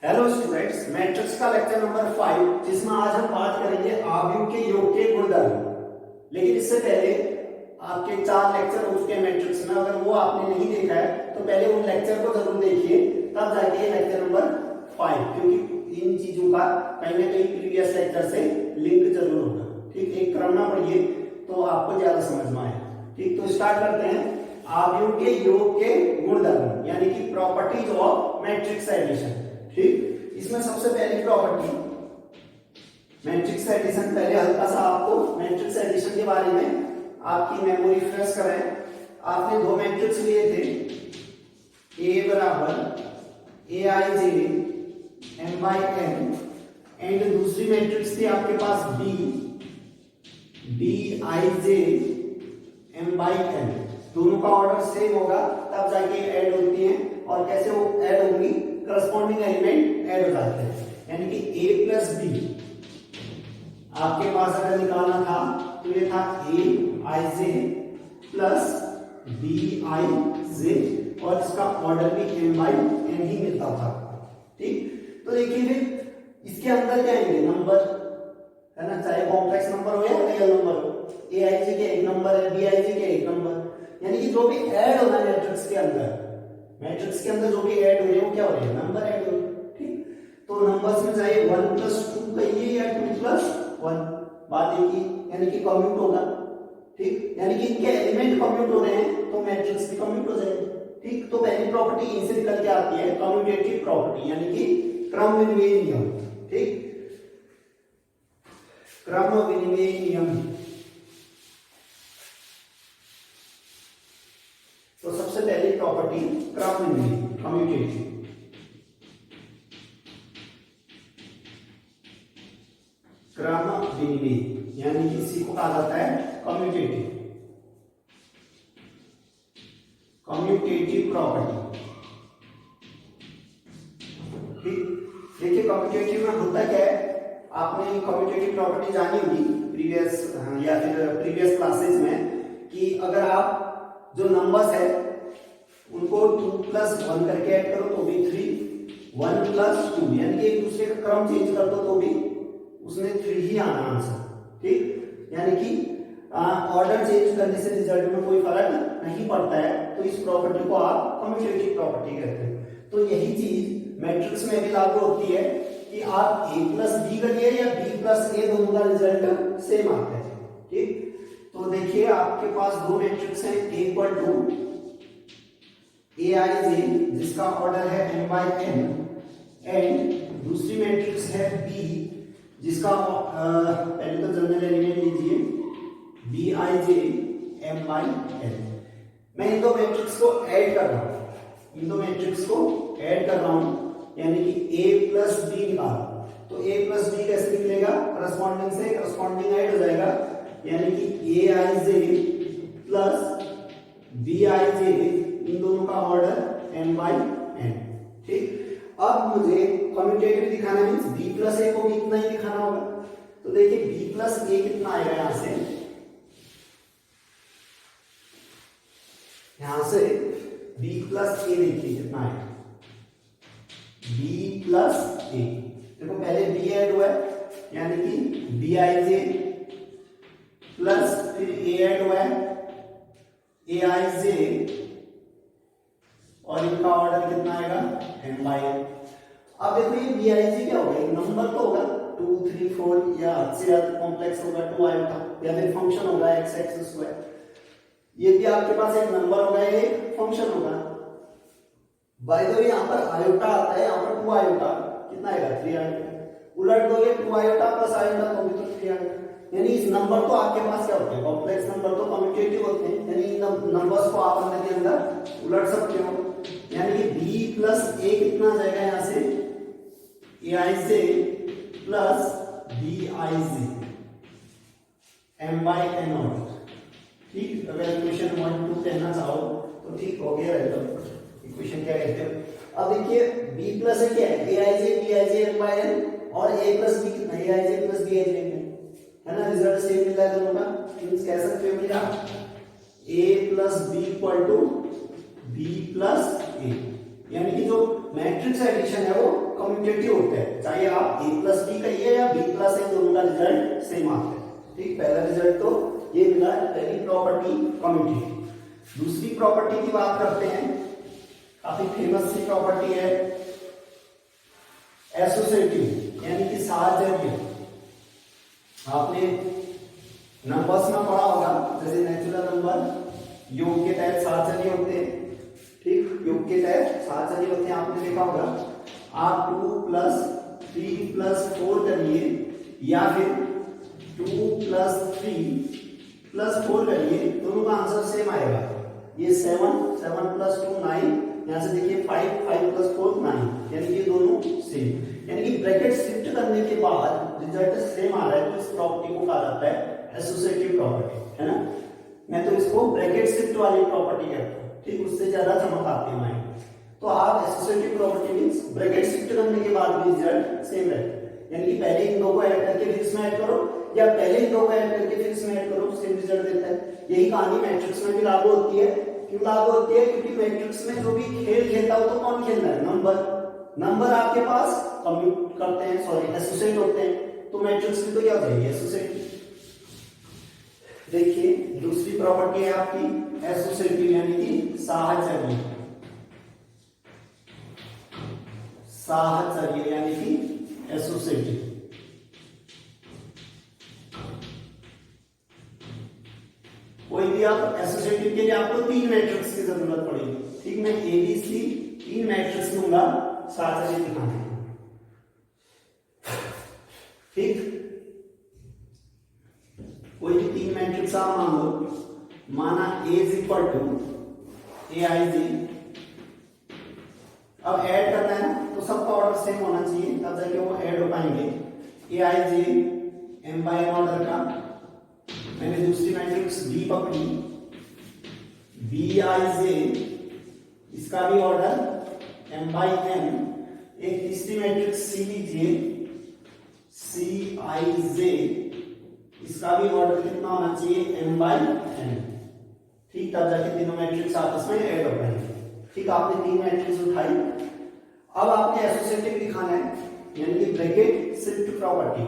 Hello students, matrix का lecture number 5 जिसमें आज हम बात करेंगे आव्यूह के योग के गुणधर्म। लेकिन इससे पहले आपके 4 लेक्चर हो चुके हैं मैट्रिक्स में। अगर वो आपने नहीं देखा है तो पहले उन लेक्चर को जरूर देखिए, तब जाके लेक्चर नंबर 5, क्योंकि इन चीजों का कहीं ना कहीं प्रीवियस लेक्चर से लिंक जरूर होगा। ठीक, एक क्रम ना पढ़िए तो आपको ज्यादा समझ में आए। ठीक, तो स्टार्ट करते हैं। आव्यूह के योग के गुणधर्म यानी कि प्रॉपर्टीज ऑफ मैट्रिक्स एडिशन। ठीक, इसमें सबसे पहली प्रॉपर्टी मैट्रिक्स एडिशन। पहले हल्का सा आपको मैट्रिक्स एडिशन के बारे में आपकी मेमोरी फ्रेश करें। आपने दो मैट्रिक्स लिए थे, ए बराबर aij m by n and दूसरी मैट्रिक्स थी आपके पास b bij m by n। दोनों का ऑर्डर सेम होगा तब जाके ऐड होती हैं। और कैसे वो ऐड होंगी, करस्पॉन्डिंग एलिमेंट ऐड हो जाते हैं। यानी कि a प्लस बी आपके पास अगर निकालना था तो ये था a i j plus b i j और इसका ऑर्डर भी m by n ही मिलता था। ठीक, तो देखिए फिर इसके अंदर क्या आएंगे, नंबर है ना, चाहे कॉम्प्लेक्स नंबर हो या रियल नंबर हो। a i j के एक नंबर है, b i j के एक नंबर, यानी कि जो भी ऐड होना है मैट्रिक्स के अंदर, मैट्रिक्स के अंदर जो भी ऐड हो रहे हैं वो क्या हो रहे हैं, नंबर ऐड हो रहे हैं। ठीक, तो नंबर्स में चाहे 1 प्लस 2 कहिए या 2 प्लस 1, बात एक ही, यानी कि कम्यूट होगा। ठीक, यानी कि इनके एलिमेंट कम्यूट हो रहे हैं तो मैट्रिक्स भी कम्यूट हो जाएगी। ठीक, तो पहली प्रॉपर्टी इनसे निकल के आती है कम्यूटेटिव प्रॉपर्टी, यानी कि क्रम विनिमय नियम। ठीक, क्रम विनिमय नियम। तो सबसे पहली प्रॉपर्टी क्रम विनिमय, कम्यूटेटिव। क्रम विनिमय यानी कि इसी को कहा जाता है कम्यूटेटिव, कम्यूटेटिव प्रॉपर्टी। ठीक, देखिए कम्यूटेटिव में होता क्या है, आपने कम्यूटेटिव प्रॉपर्टी जानी होगी प्रीवियस या फिर प्रीवियस क्लासेस में, कि अगर आप जो नंबर्स है उनको 2 प्लस 1 करके ऐड करो तो भी 3, 1 प्लस 2 यानी कि एक दूसरे का क्रम चेंज कर दो तो भी उसने 3 ही आना आंसर। ठीक, यानी कि ऑर्डर चेंज करने से रिजल्ट में कोई फर्क नहीं पड़ता है, तो इस प्रॉपर्टी को आप कम्यूटेटिव प्रॉपर्टी कहते हैं। तो यही चीज मैट्रिक्स में भी लागू होती है कि आप a प्लस बी करिए या b प्लस a, दोनों का रिजल्ट सेम आता है। ठीक, तो देखिए आपके पास दो मैट्रिक्स हैं, इक्वल टू aij जिसका ऑर्डर है m by n एंड दूसरी मैट्रिक्स है b जिसका पहले तो जनरल एलिमेंट लीजिए bij m by n। मैं इन दो मैट्रिक्स को ऐड कर रहा हूं, इन दो मैट्रिक्स को ऐड कर रहा हूं, यानी कि a प्लस बी निकाल। तो a प्लस बी कैसे निकलेगा, करस्पॉन्डिंग से करस्पॉन्डिंग ऐड हो जाएगा, यानी कि aij प्लस bij, इन दोनों का ऑर्डर m by n। ठीक, अब मुझे कम्यूटेटिव दिखाना मींस b प्लस a को भी इतना ही दिखाना होगा। तो देखिए b प्लस a कितना आएगा, यहां से b प्लस a देखिए कितना आएगा, b प्लस a। देखो पहले b ऐड हुआ है यानी कि bij प्लस फिर a ऐड हुआ है aij और इनका ऑर्डर कितना आएगा m by n। अब देखो ये bij क्या होगा, एक नंबर तो होगा 2 3 4 या हद से ज्यादा कॉम्प्लेक्स होगा 2 आयोटा या फिर फंक्शन होगा x² ये भी आपके पास एक नंबर होगा, एक फंक्शन होगा। बाय द वे यहाँ पर आयोटा आता है, यहाँ पर 2 आयोटा कितना आएगा 3 आयोटा, उलट दोगे 2 आयोटा प्लस आयोटा तो भी तो 3 आयोटा। यानी इस नंबर तो आपके पास क्या होते हैं, कॉम्प्लेक्स नंबर तो कम्यूटेटिव होते हैं, यानी इन नंबर्स को आप अंदर के अंदर उलट सकते हो। यानी कि b प्लस a कितना आ जाएगा, यहां से aij plus bij m by n order. ठीक, अगर इक्वेशन 1 2 कहना चाहो तो ठीक हो गया है। तो इक्वेशन क्या कहते हैं, अब देखिए b प्लस a क्या है, aij bij m by n और a प्लस b कितना है, aij प्लस bij है ना, रिजल्ट सेम मिल रहा है दोनों का। मींस कह सकते हो कि a plus b equal to b plus a, यानी कि जो मैट्रिक्स एडिशन है वो कम्यूटेटिव होते हैं, चाहे आप a प्लस बी कहिए या b प्लस ए, दोनों का रिजल्ट सेम आता है। ठीक, पहला रिजल्ट तो ये मिला, पहली प्रॉपर्टी कम्यूटेटिव। दूसरी प्रॉपर्टी की बात करते हैं, काफी फेमस सी प्रॉपर्टी है एसोसिएटिव, यानी कि साहचर्य। आपने नंबर्स में पढ़ा होगा, जैसे नेचुरल नंबर योग के तहत साहचर्य होते हैं। ठीक, योग के तहत साहचर्य होते हैं, आपने देखा होगा। आप 2 प्लस 3 प्लस 4 करिए या फिर 2 प्लस 3 प्लस 4 करिए, दोनों का आंसर सेम आएगा। ये 7 7 प्लस 2 9, यहाँ से देखिए 5 5 प्लस 4 9, यानी कि दोनों सेम। यानी कि ब्रैकेट शिफ्ट करने के बाद रिजल्ट सेम आ रहा है, तो इस प्रॉपर्टी को कहा जाता है एसोसिएटिव प्रॉपर्टी, है ना। मैं तो इसको ब्रैकेट शिफ्ट वाली प्रॉपर्टी कहता हूँ। ठीक, उससे ज्यादा चमक आती है माइंड। तो आप associative property means bracket shift करने के बाद भी रिजल्ट सेम रहता है, यानी कि पहले इन दो को ऐड करके फिर इसमें ऐड करो, या पहले इन दो को ऐड करके फिर इसमें ऐड करो, सेम रिजल्ट देता है। यही कहानी मैट्रिक्स में भी लागू होती है। क्यों लागू होती है? क्योंकि मैट्रिक्स में जो भी खेल खेलता हो तो कौन खेल रहा है? नंबर आपके पास कम्यूट करते हैं, सॉरी एसोसिएट होते हैं, तो मैट्रिक्स में तो क्या हो जाएगी? एसोसिएटिव। देखिए दूसरी प्रॉपर्टी है आपकी एसोसिएटिव, यानी कि साहचर्य। साहचर्य यानी कि एसोसिएटिव। कोई भी आप एसोसिएटिव के लिए आपको 3 मैट्रिक्स की जरूरत पड़ेगी। ठीक, मैं एबीसी 3 मैट्रिक्स लूंगा साहचर्य दिखाने। ठीक, कोई भी 3 मैट्रिक्स आप मान लो, माना A is equal to AIG। अब ऐड करना है ना, तो सबका ऑर्डर सेम होना चाहिए, तब जाके वो ऐड हो पाएंगे। AIG m by n order का, मैंने दूसरी मैट्रिक्स B पकड़ी, BIJ इसका भी ऑर्डर m by n। एक तीसरी मैट्रिक्स C लीजिए, CIJ इसका भी ऑर्डर कितना होना चाहिए? m by n। ठीक, तब जाके तीनों मैट्रिक्स आपस में ऐड हो पाएंगे। ठीक, आपने 3 मैट्रिक्स उठाई। अब आपने एसोसिएटिव दिखाना है, यानी कि ब्रैकेट शिफ्ट प्रॉपर्टी।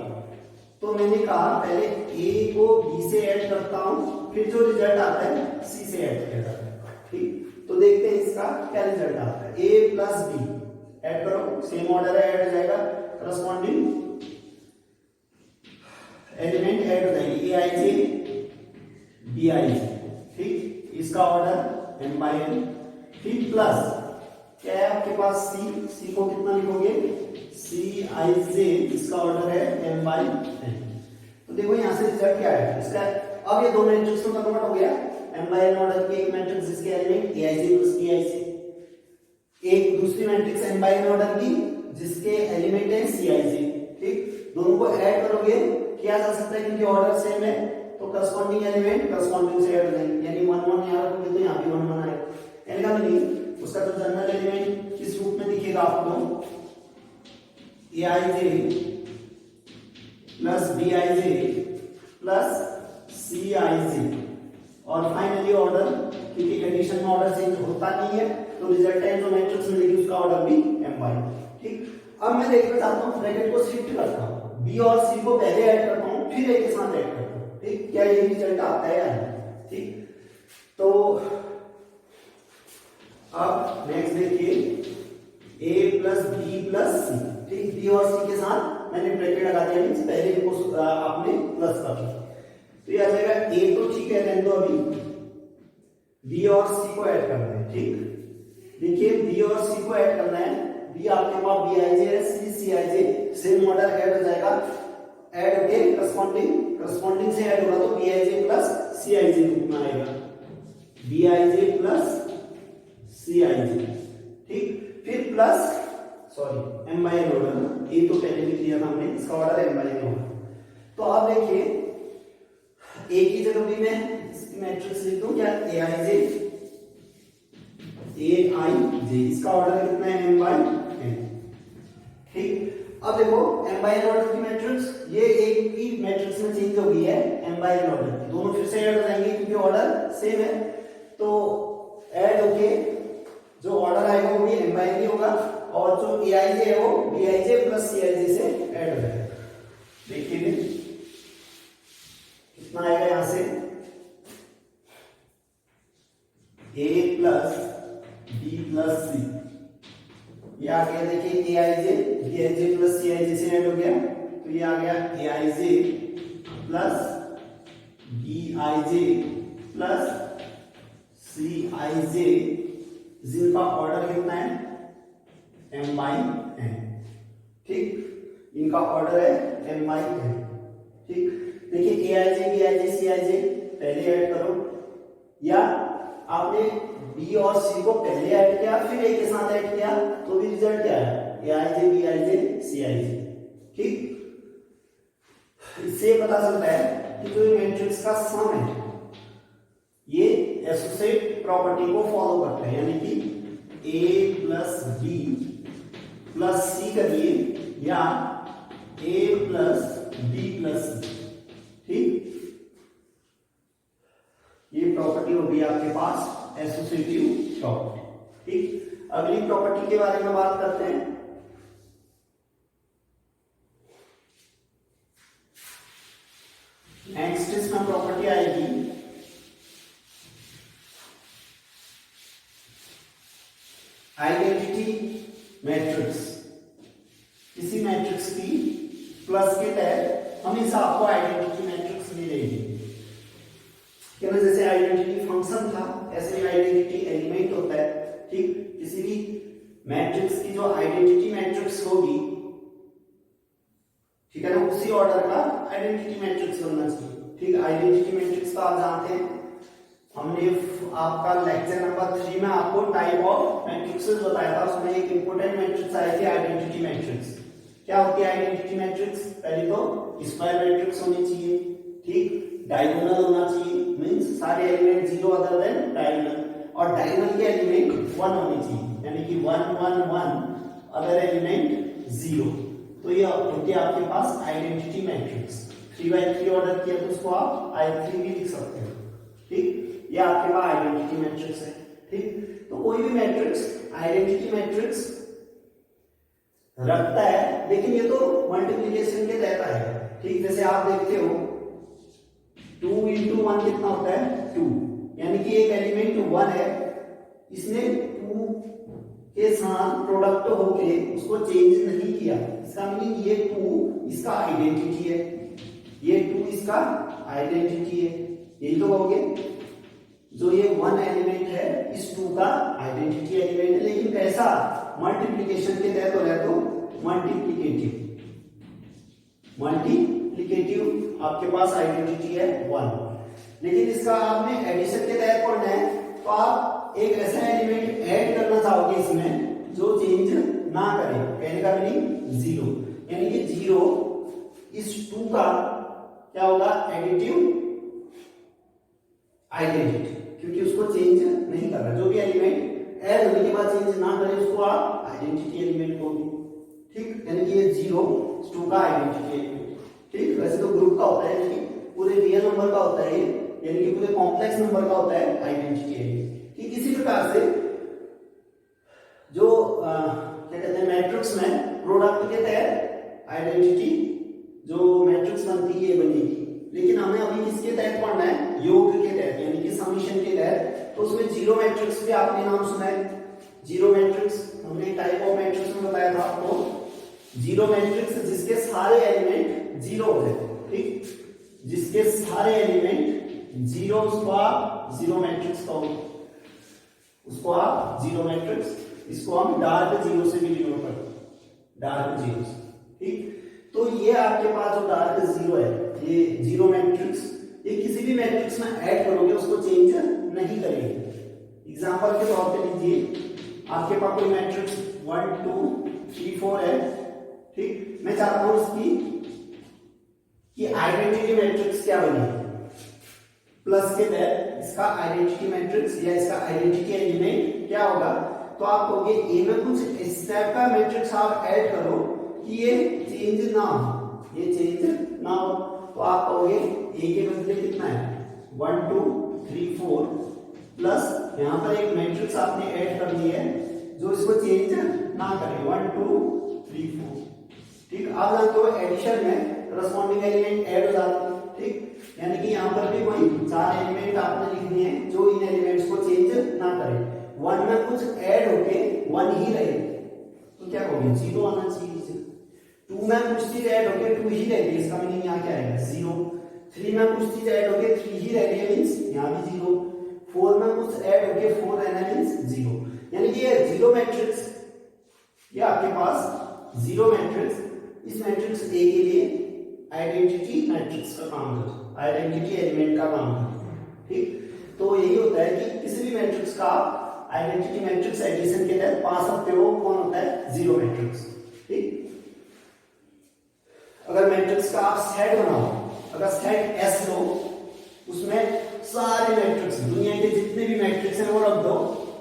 तो मैंने कहा पहले A को B से ऐड करता हूं, फिर जो रिजल्ट आता है C से ऐड किया जाता है। ठीक, तो देखते हैं इसका क्या रिजल्ट आता है। A प्लस B ऐड करो, सेम ऑर्डर है, ऐड हो जाएगा। करस्पॉन्डिंग एलिमेंट ऐड हो जाएगी, AIJ BIJ। ठीक, इसका ऑर्डर m by n। फिर प्लस क्या है आपके पास? C को कितना लिखोगे? CIJ इसका ऑर्डर है m by n। तो देखो यहां से रिजल्ट क्या है इसका। अब ये दो मैट्रिक्स में कन्वर्ट हो गया, m by n ऑर्डर की एक मैट्रिक्स जिसके एलिमेंट AIJ प्लस BIJ, एक दूसरी matrix m by n order की जिसके एलिमेंट है CIJ। ठीक, दोनों को ऐड करोगे किया जा सकता है, क्योंकि ऑर्डर सेम है, तो करस्पॉन्डिंग एलिमेंट करस्पॉन्डिंग से ऐड हो जाएंगे, यानी 1 1 यहां रखोगे तो यहां भी 1 1 आएगा। यानी का मीनिंग उसका जो जनरल एलिमेंट किस रूप में दिखेगा आपको? AIJ plus BIJ plus CIJ, और फाइनली ऑर्डर, क्योंकि कंडीशन में ऑर्डर चेंज होता नहीं है, तो रिजल्टेंट जो मैट्रिक्स मिलेगी उसका ऑर्डर भी m by। ठीक, अब मैं देखना चाहता हूं ब्रैकेट को शिफ्ट करता हूं, B और C को पहले ऐड करता हूं, फिर A के साथ ऐड करता हूं। ठीक, क्या ये रिजल्ट आता है या नहीं? ठीक, तो अब नेक्स्ट देखिए A plus B plus C। ठीक, B और C के साथ मैंने ब्रैकेट लगा दिया, मींस पहले इनको आपने प्लस कर दिया, तो ये आ जाएगा A तो ठीक है, रहने दो, अभी B और C को ऐड करना है। ठीक, देखिए B और C को ऐड करना है, B आपके पास BIJ है, C CIJ, same order add हो जाएगा, ऐड होके करस्पॉन्डिंग से ऐड होगा, तो BIJ प्लस CIJ रूप में आएगा, BIJ प्लस CIJ। ठीक, फिर plus sorry m by n order, A तो पहले लिख दिया था हमने, इसका ऑर्डर m by n होगा। तो आप देखिए A की जगह भी मैं इसकी मैट्रिक्स लिख दूं क्या? AIJ, इसका ऑर्डर कितना है? m by n। ठीक, अब देखो m by n ऑर्डर की मैट्रिक्स, ये एक ही मैट्रिक्स में चेंज हो गई है m by n ऑर्डर की, दोनों फिर से ऐड हो जाएंगे क्योंकि ऑर्डर सेम है, तो ऐड होके जो ऑर्डर आएगा वो भी m by n ही होगा, और जो aij है वो bij प्लस cij से ऐड हो जाएगा। देखिए कितना आएगा यहां से a plus b plus c, ये आ गया देखिए aij bij प्लस cij से ऐड हो गया, तो ये आ गया aij plus bij plus cij, जिनका ऑर्डर कितना है m/n, ठीक, इनका ऑर्डर है m/n, ठीक। देखिए aij bij cij पहले ऐड करो, या आपने b और c को पहले ऐड किया फिर a के साथ ऐड किया तो भी रिजल्ट क्या है aij bij cij, ठीक। इससे पता चलता है कि जो मैट्रिक्स का सम है ये एसोसिएट प्रॉपर्टी को फॉलो करता है, यानी कि a प्लस बी प्लस सी करिए या a प्लस बी प्लस सी, ठीक। ये प्रॉपर्टी होगी आपके पास एसोसिएटिव प्रॉपर्टी, ठीक। अगली प्रॉपर्टी के बारे में बात करते हैं। नेक्स्ट इसमें प्रॉपर्टी आएगी आइडेंटिटी मैट्रिक्स। किसी मैट्रिक्स की प्लस के तहत हमेशा आपको आइडेंटिटी मैट्रिक्स मिलेगी, क्योंकि जैसे आइडेंटिटी फंक्शन था ऐसे ही आइडेंटिटी एलिमेंट होता है, ठीक। किसी भी मैट्रिक्स की जो आइडेंटिटी मैट्रिक्स होगी, ठीक है ना, उसी ऑर्डर का आइडेंटिटी मैट्रिक्स बनना चाहिए, ठीक। आइडेंटिटी मैट्रिक्स तो आप जानते हैं, हमने आपका लेक्चर नंबर 3 में आपको टाइप ऑफ मैट्रिक्सेस बताया था, उसमें एक इंपॉर्टेंट मैट्रिक्स आई थी आइडेंटिटी मैट्रिक्स। क्या होती है आइडेंटिटी मैट्रिक्स? पहले तो स्क्वायर मैट्रिक्स होनी चाहिए, ठीक, डायगोनल होना चाहिए, मींस सारे एलिमेंट 0 अदर देन डायगोनल, और डायगोनल के एलिमेंट 1 होने चाहिए, यानी कि 1 1 1 अदर एलिमेंट 0। तो ये होती है आपके पास आइडेंटिटी मैट्रिक्स। 3x3 ऑर्डर किया तो उसको आप I3 भी लिख सकते हो, ठीक। ये आपके पास आइडेंटिटी मैट्रिक्स है, ठीक। तो कोई भी मैट्रिक्स आइडेंटिटी मैट्रिक्स रखता है, लेकिन ये तो मल्टीप्लिकेशन के तहत आएगा, ठीक। जैसे आप देखते हो 2 × 1 कितना होता है 2, यानी कि एक एलिमेंट 1 है, इसने 2 के साथ प्रोडक्ट होके उसको चेंज नहीं किया, इसका मीनिंग ये 2 इसका आइडेंटिटी है, ये 2 इसका आइडेंटिटी है, यही तो कहोगे। जो ये 1 एलिमेंट है इस 2 का आइडेंटिटी एलिमेंट है, लेकिन कैसा? मल्टीप्लिकेशन के तहत हो रहा है, तो मल्टीप्लिकेटिव आपके पास आइडेंटिटी है 1। लेकिन इसका आपने एडिशन के तहत पढ़ना है, तो आप एक ऐसा एलिमेंट ऐड करना चाहोगे इसमें जो चेंज ना करे, कहने का मीनिंग 0, यानी कि 0 इस 2 का क्या होगा एडिटिव आइडेंटिटी, क्योंकि उसको चेंज नहीं कर रहा। जो भी एलिमेंट ऐड होने के बाद चेंज ना करे उसको आप आइडेंटिटी एलिमेंट कहोगे, ठीक, यानी कि ये 0 2 का आइडेंटिटी एलिमेंट, ठीक। वैसे तो ग्रुप का होता है, यानी कि पूरे रियल नंबर का होता है, यानी कि पूरे कॉम्प्लेक्स नंबर का होता है आइडेंटिटी एलिमेंट, ठीक। इसी प्रकार से जो क्या कहते हैं मैट्रिक्स में प्रोडक्ट के तहत आइडेंटिटी जो मैट्रिक्स बनती है ये बनेगी, लेकिन हमें अभी किसके तहत पढ़ना है? योग के तहत, यानी कि समीशन के तहत। तो उसमें जीरो मैट्रिक्स भी आपने नाम सुना है, जीरो मैट्रिक्स हमने टाइप ऑफ मैट्रिक्स में बताया था आपको, जीरो मैट्रिक्स जिसके सारे एलिमेंट 0 हो जाए, ठीक, जिसके सारे एलिमेंट 0, उसको आप जीरो मैट्रिक्स कहोगे, उसको आप जीरो मैट्रिक्स, इसको हम डार्क जीरो से भी डिनोट करते हैं, डार्क जीरो से, ठीक। तो ये आपके पास जो डार्क जीरो है, ये जीरो मैट्रिक्स, ये किसी भी मैट्रिक्स में ऐड करोगे उसको चेंज नहीं करेगी। एग्जांपल के तौर पे लीजिए, आपके पास कोई मैट्रिक्स 1 2 3 4 है, ठीक, मैं चाहता हूं इसकी कि आइडेंटिटी मैट्रिक्स क्या बने, प्लस के तहत इसका आइडेंटिटी मैट्रिक्स या इसका आइडेंटिटी एलिमेंट क्या होगा, तो आप कहोगे ए में कुछ इस टाइप का मैट्रिक्स आप ऐड करो कि ये चेंज ना हो, ये चेंज ना हो, तो आप कहोगे ए के बदले कितना है 1 2 3 4 प्लस यहां पर एक मैट्रिक्स आपने ऐड कर दी है जो इसको चेंज ना करे, 1 2 3 4। ठीक, आप जानते हो एडिशन में करस्पॉन्डिंग एलिमेंट ऐड हो जाते हैं। ठीक, यानी कि यहाँ पर भी कोई 4 एलिमेंट आपने लिखने हैं जो इन एलिमेंट्स को चेंज ना करे। 1 में कुछ ऐड होके 1 ही रहे तो क्या होगी, 0 आना चाहिए। 2 में कुछ चीज ऐड होके 2 ही रहेगी, इसका मीनिंग यहाँ क्या आएगा, 0। 3 में कुछ चीज ऐड होके 3 ही रह गई मींस यहाँ भी 0। 4 में कुछ ऐड होके 4 रहना मींस 0। यानी कि ये 0 मैट्रिक्स, ये आपके पास 0 मैट्रिक्स इस मैट्रिक्स ए के लिए आइडेंटिटी मैट्रिक्स का काम करता है, आइडेंटिटी एलिमेंट का काम करता है। ठीक, तो यही होता है कि किसी भी मैट्रिक्स का आइडेंटिटी मैट्रिक्स एडिशन के तहत पा सकते हो, कौन होता है, 0 मैट्रिक्स। ठीक, अगर मैट्रिक्स का आप सेट बनाओ, अगर सेट एस लो, उसमें सारे मैट्रिक्स, दुनिया के जितने भी मैट्रिक्स हैं वो रख दो,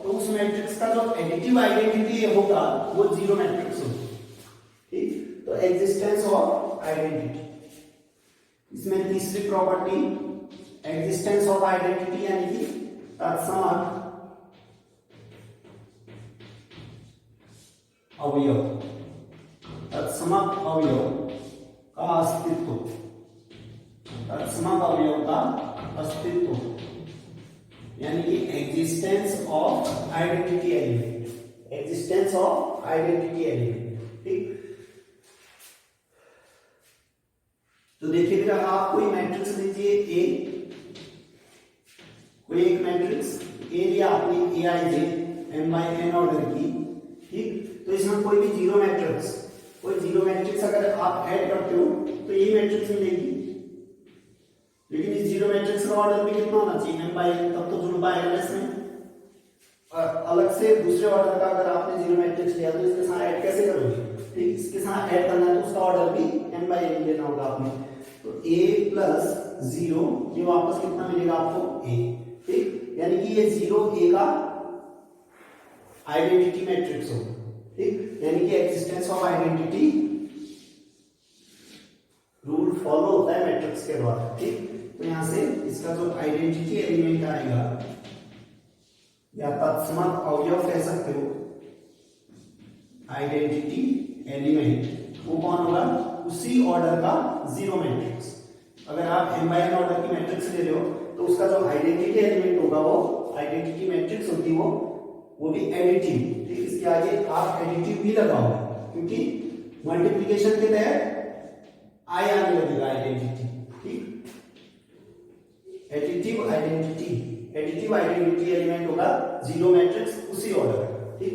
तो उस मैट्रिक्स का जो एडिटिव आइडेंटिटी होगा वो 0 मैट्रिक्स होगा। ठीक, तो एग्जिस्टेंस ऑफ आइडेंटिटी, इसमें तीसरी प्रॉपर्टी एग्जिस्टेंस ऑफ आइडेंटिटी, यानी कि तत्समक अवयव, तत्समक अवयव का अस्तित्व, तत्समक अवयव का अस्तित्व, यानी कि existence of identity element, existence of identity element. ठीक, तो देखिए फिर आप कोई मैट्रिक्स लीजिए ए, कोई एक मैट्रिक्स ए लिया आपने, ए आई जे एम बाई एन ऑर्डर की। ठीक, तो इसमें कोई भी 0 मैट्रिक्स, कोई 0 मैट्रिक्स अगर आप ऐड करते हो तो ये मैट्रिक्स मिलेगी, लेकिन इस 0 मैट्रिक्स का ऑर्डर भी कितना होना चाहिए, एम बाई एन, तब तो जुड़ पाएगा इसमें। अलग से दूसरे ऑर्डर का अगर आपने 0 मैट्रिक्स लिया तो इसके साथ ऐड कैसे करोगे। ठीक, इसके साथ ऐड करना है तो उसका ऑर्डर भी एम बाई एन लेना होगा आपने, तो a प्लस 0 ये वापस कितना मिलेगा आपको, a। ठीक, यानी कि ये 0 a का आइडेंटिटी मैट्रिक्स होगा। ठीक, यानी कि existence of identity rule follow होता है मैट्रिक्स के द्वारा। ठीक, तो यहां से इसका जो आइडेंटिटी एलिमेंट आएगा या तत्समक अवयव कह सकते हो, आइडेंटिटी एलिमेंट वो कौन होगा, उसी ऑर्डर का 0 मैट्रिक्स। अगर आप m बाई n ऑर्डर की मैट्रिक्स ले रहे हो तो उसका जो आइडेंटिटी एलिमेंट होगा, वो आइडेंटिटी मैट्रिक्स होती है वो भी एडिटिव। ठीक, इसके आगे आप एडिटिव भी लगाओ, क्योंकि मल्टीप्लिकेशन के तहत आई आने लगेगा आइडेंटिटी। ठीक, additive identity, additive identity element होगा 0 मैट्रिक्स उसी ऑर्डर का। ठीक,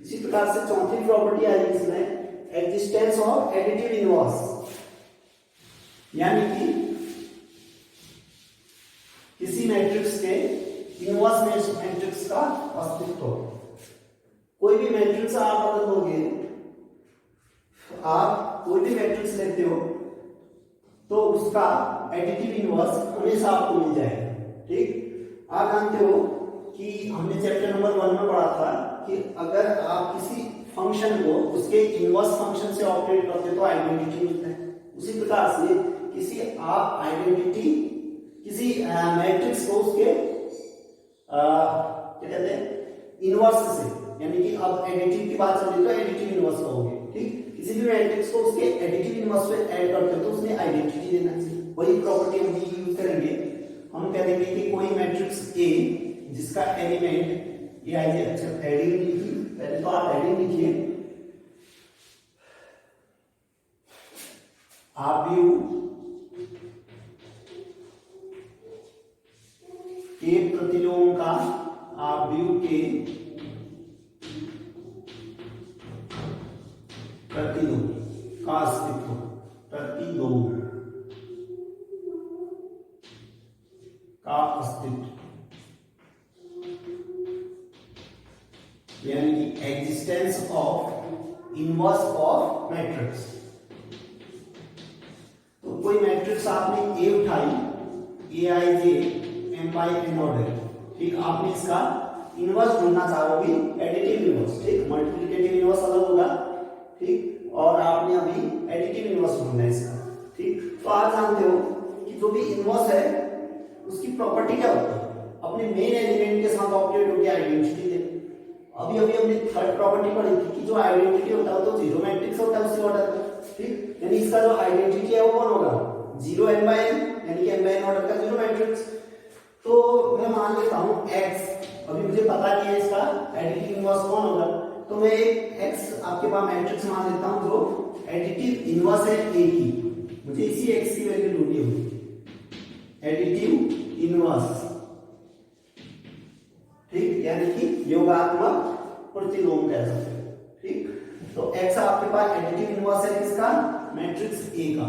इसी प्रकार से चौथी प्रॉपर्टी आएगी इसमें, एग्जिस्टेंस ऑफ एडिटिव इनवर्स, यानी कि किसी मैट्रिक्स के इनवर्स मैट्रिक्स का अस्तित्व। कोई भी मैट्रिक्स आप अगर लोगे, आप कोई भी मैट्रिक्स लेते हो तो उसका एडिटिव इनवर्स हमेशा आपको मिल जाएगा। ठीक, आप जानते हो कि हमने चैप्टर नंबर 1 में पढ़ा था कि अगर आप किसी फंक्शन को उसके इनवर्स फंक्शन से ऑपरेट करते तो आइडेंटिटी मिलता है। उसी प्रकार से किसी आप आइडेंटिटी किसी मैट्रिक्स को उसके क्या कहते हैं, इनवर्स से, यानी कि अब एडिटिव की बात चल रही है तो एडिटिव इनवर्स कहोगे। ठीक, किसी भी मैट्रिक्स को उसके एडिटिव इनवर्स में ऐड करते हो तो उसमें आइडेंटिटी देना चाहिए। वही प्रॉपर्टी हम यूज करेंगे, हम कह देंगे कि कोई मैट्रिक्स ए जिसका एलिमेंट ये आइए, अच्छा एडिंग लिखिए, पहले तो आप एडिंग लिखिए, आव्यूह के प्रतिलोम का, आव्यूह के प्रतिलोम का अस्तित्व, प्रतिलोम का अस्तित्व, यानी कि existence of inverse of matrix. तो कोई मैट्रिक्स आपने ए उठाई, ए आई जे एम बाई एन ऑर्डर। ठीक, आपने इसका इनवर्स ढूंढना चाहोगे, एडिटिव इनवर्स। ठीक, मल्टीप्लिकेटिव इनवर्स अलग होगा। ठीक, और आपने अभी एडिटिव इनवर्स ढूंढना है इसका। ठीक, तो आप जानते हो कि जो भी इनवर्स है उसकी प्रॉपर्टी क्या होती है, अपने मेन एलिमेंट के साथ ऑपरेट होकर आइडेंटिटी दे। अभी अभी हमने थर्ड प्रॉपर्टी पढ़ी थी कि जो आइडेंटिटी होता है तो जीरो मैट्रिक्स होता है उसी ऑर्डर का, ठीक। यानी इसका जो आइडेंटिटी है वो कौन होगा, जीरो n बाय n, यानी कि n बाय n ऑर्डर का जीरो मैट्रिक्स। तो मैं मान लेता हूं x, अभी मुझे पता नहीं है इसका एडिटिव इनवर्स कौन होगा, तो मैं एक x आपके पास मैट्रिक्स मान लेता हूं जो एडिटिव इनवर्स है a की, मुझे इसी x की वैल्यू ढूंढनी होगी, एडिटिव इनवर्स, ठीक, यानी कि योगात्मक प्रतिलोम कह सकते हैं, ठीक। तो x आपके पास एडिटिव इनवर्स है किसका, मैट्रिक्स A का,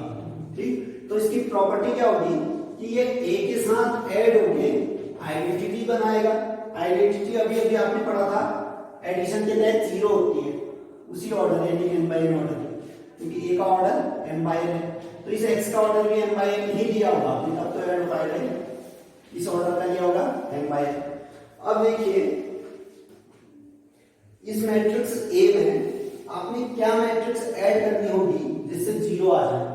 ठीक। तो इसकी प्रॉपर्टी क्या होगी कि ये A के साथ ऐड होके आइडेंटिटी बनाएगा। आइडेंटिटी अभी अभी आपने पढ़ा था एडिशन के तहत जीरो होती है, उसी ऑर्डर यानी m बाय n ऑर्डर, क्योंकि A का ऑर्डर m बाय n है, तो इस x का ऑर्डर भी m बाय n ही दिया होगा आपने, तब तो ऐड हो पाएगा, इस ऑर्डर का लिया होगा m बाय n। अब देखिए इस मैट्रिक्स A में आपने क्या मैट्रिक्स ऐड करनी होगी जिससे जीरो आ जाए,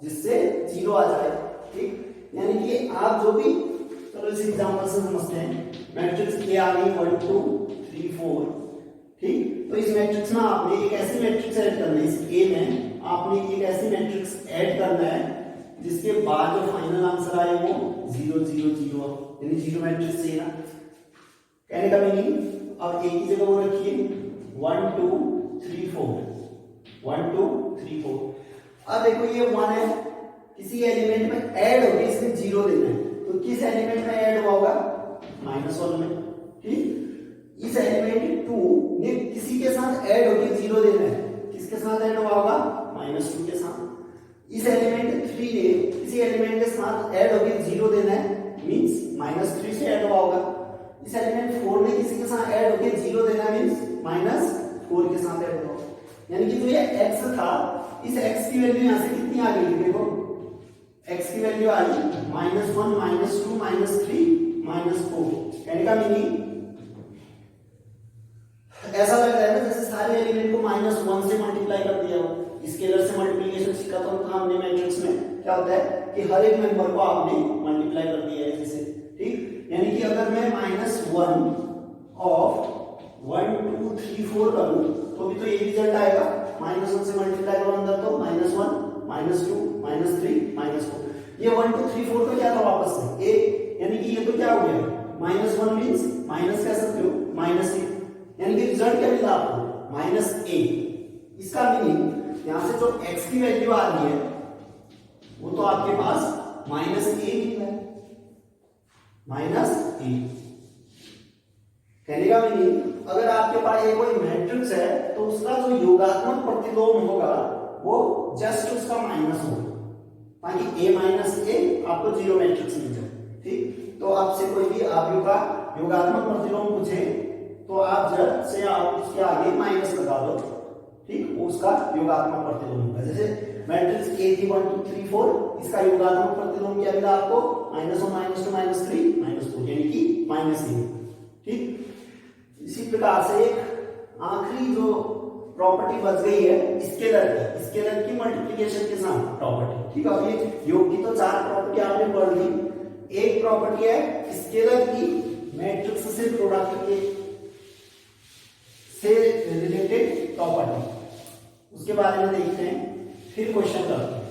जिससे जीरो आ जाए, ठीक। यानी कि आप जो भी, चलो इस एग्जांपल से समझते हैं, मैट्रिक्स A आ गई 1 2 3 4, ठीक। तो इस मैट्रिक्स में आपने एक ऐसी मैट्रिक्स ऐड करनी है, इस A में आपने एक ऐसी मैट्रिक्स ऐड करना है जिसके बाद जो फाइनल आंसर आए वो 0 0 0, यानी जीरो मैट्रिक्स चाहिए ना, कहने का मीनिंग। अब एक ही जगह वो रखिए 1 2 3 4, 1 2 3 4। अब देखो ये 1 है, किसी एलिमेंट में ऐड होगी, इसमें जीरो देना है, तो किस एलिमेंट में ऐड हुआ होगा, -1 में, ठीक। इस एलिमेंट 2 ने किसी के साथ ऐड होगी जीरो देना है, किसके साथ ऐड हुआ होगा, -2 के साथ। इस एलिमेंट 3 ने किसी एलिमेंट के साथ ऐड होगी जीरो देना है, मींस -3 से ऐड हुआ होगा। इस एलिमेंट 4 ने किसी के साथ ऐड होके जीरो देना मींस -4 के साथ ऐड होगा, यानी कि जो ये x था, इस x की वैल्यू यहां से कितनी आ गई, देखो x की वैल्यू आई -1 -2 -3 -4। कहने का मीनिंग ऐसा लग रहा है ना जैसे सारे एलिमेंट को -1 से मल्टीप्लाई कर दिया हो, स्केलर से मल्टीप्लिकेशन सीखा तो हमने मैट्रिक्स में क्या होता है कि हर एक मेंबर को आपने मल्टीप्लाई कर दिया है जैसे, ठीक। यानी कि अगर मैं -1 ऑफ 1 2 3 4 करूं तो भी तो ये रिजल्ट आएगा, -1 से मल्टीप्लाई करो अंदर तो -1 -2 -3 -4, ये 1 2 3 4 तो क्या था वापस से a, यानी कि ये तो क्या हो गया, -1 मींस माइनस कह सकते हो -a, यानी कि रिजल्ट क्या मिला आपको, -a। इसका मीनिंग यहां से जो x की वैल्यू आ रही है वो तो आपके पास -a निकला है, -a। कहने का मीनिंग अगर आपके पास ये कोई मैट्रिक्स है तो उसका जो योगात्मक प्रतिलोम होगा वो जस्ट उसका माइनस होगा, ताकि a - a आपको जीरो मैट्रिक्स मिल जाए, ठीक। तो आपसे कोई भी आप योगात्मक प्रतिलोम पूछे तो आप जब से आप उसके आगे माइनस लगा दो, ठीक, उसका योगात्मक प्रतिलोम होगा। जैसे मैट्रिक्स A थी 1 2 3 4, इसका योगात्मक प्रतिलोम क्या मिला आपको, -1 -2 -3 -4, यानी कि -a, ठीक। इसी प्रकार से एक आखिरी जो प्रॉपर्टी बच गई है स्केलर की मल्टीप्लिकेशन के साथ प्रॉपर्टी, ठीक है। अब ये योग की तो 4 प्रॉपर्टी आपने पढ़ ली, एक प्रॉपर्टी है स्केलर की मैट्रिक्स से प्रोडक्ट के से रिलेटेड प्रॉपर्टी, उसके बारे में देखते हैं, फिर क्वेश्चन करते हैं।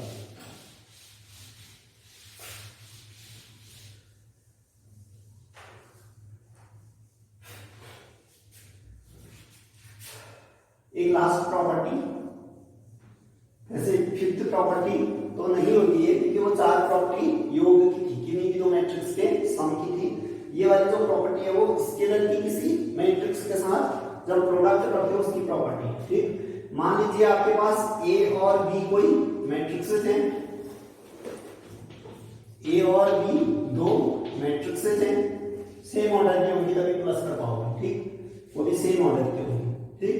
एक लास्ट प्रॉपर्टी, वैसे फिफ्थ प्रॉपर्टी तो नहीं होती है क्योंकि वो 4 प्रॉपर्टी योग की थी, किन्हीं की दो मैट्रिक्स के सम की थी। ये वाली जो प्रॉपर्टी है वो स्केलर की किसी मैट्रिक्स के साथ जब प्रोडक्ट करते हो उसकी प्रॉपर्टी, ठीक। मान लीजिए आपके पास a और b कोई मैट्रिक्सेस हैं, a और b दो मैट्रिक्सेस हैं, सेम ऑर्डर की होंगी तभी प्लस कर पाओगे, ठीक, वो भी सेम ऑर्डर की होंगी, ठीक।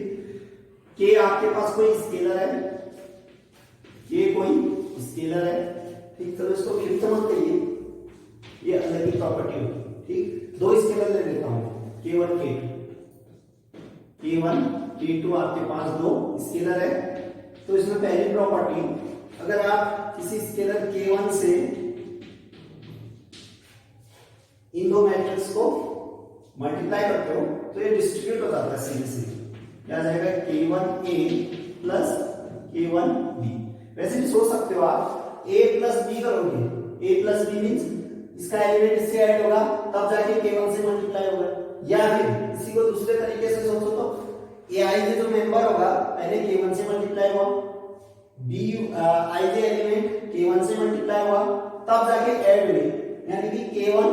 k आपके पास कोई स्केलर है, k कोई स्केलर है, ठीक। चलो इसको फिफ्थ मत कहिए, ये अलग ही प्रॉपर्टी होगी, ठीक। दो स्केलर ले लेता हूं, k1 k2 आपके पास दो स्केलर है। तो इसमें पहली प्रॉपर्टी, अगर आप किसी स्केलर k1 से इन दो मैट्रिक्स को मल्टीप्लाई करते हो तो ये डिस्ट्रीब्यूट हो जाता है सीधे सीधे, क्या आ जाएगा k1a प्लस k1b। वैसे भी सोच सकते हो आप a प्लस b करोगे, a प्लस b मींस इसका एलिमेंट इससे ऐड होगा तब जाके k1 से मल्टीप्लाई होगा, या फिर इसी को दूसरे तरीके से सोचो तो aij जो मेंबर होगा पहले k1 से मल्टीप्लाई हुआ, bij एलिमेंट k1 से मल्टीप्लाई हुआ तब जाके ऐड हुई, यानी कि k1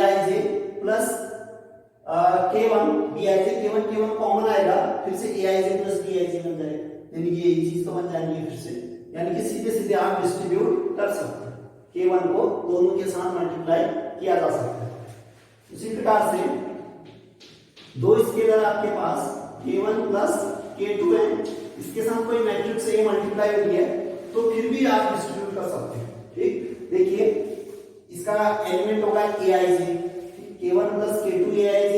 aij plus k1 bij, k1 common आएगा फिर से aij प्लस bij बन जाएगा, यानी कि यही चीज तो बन जाएगी फिर से, यानी कि सीधे सीधे आप डिस्ट्रीब्यूट कर सकते हैं, k1 को दोनों के साथ मल्टीप्लाई किया जा सकता है। उसी प्रकार से दो स्केलर आपके पास k1 प्लस k2 है, इसके साथ कोई मैट्रिक्स a मल्टीप्लाई हो गया तो फिर भी आप डिस्ट्रीब्यूट कर सकते हैं। ठीक, देखिए इसका एलिमेंट होगा aij, k1 plus k2 aij,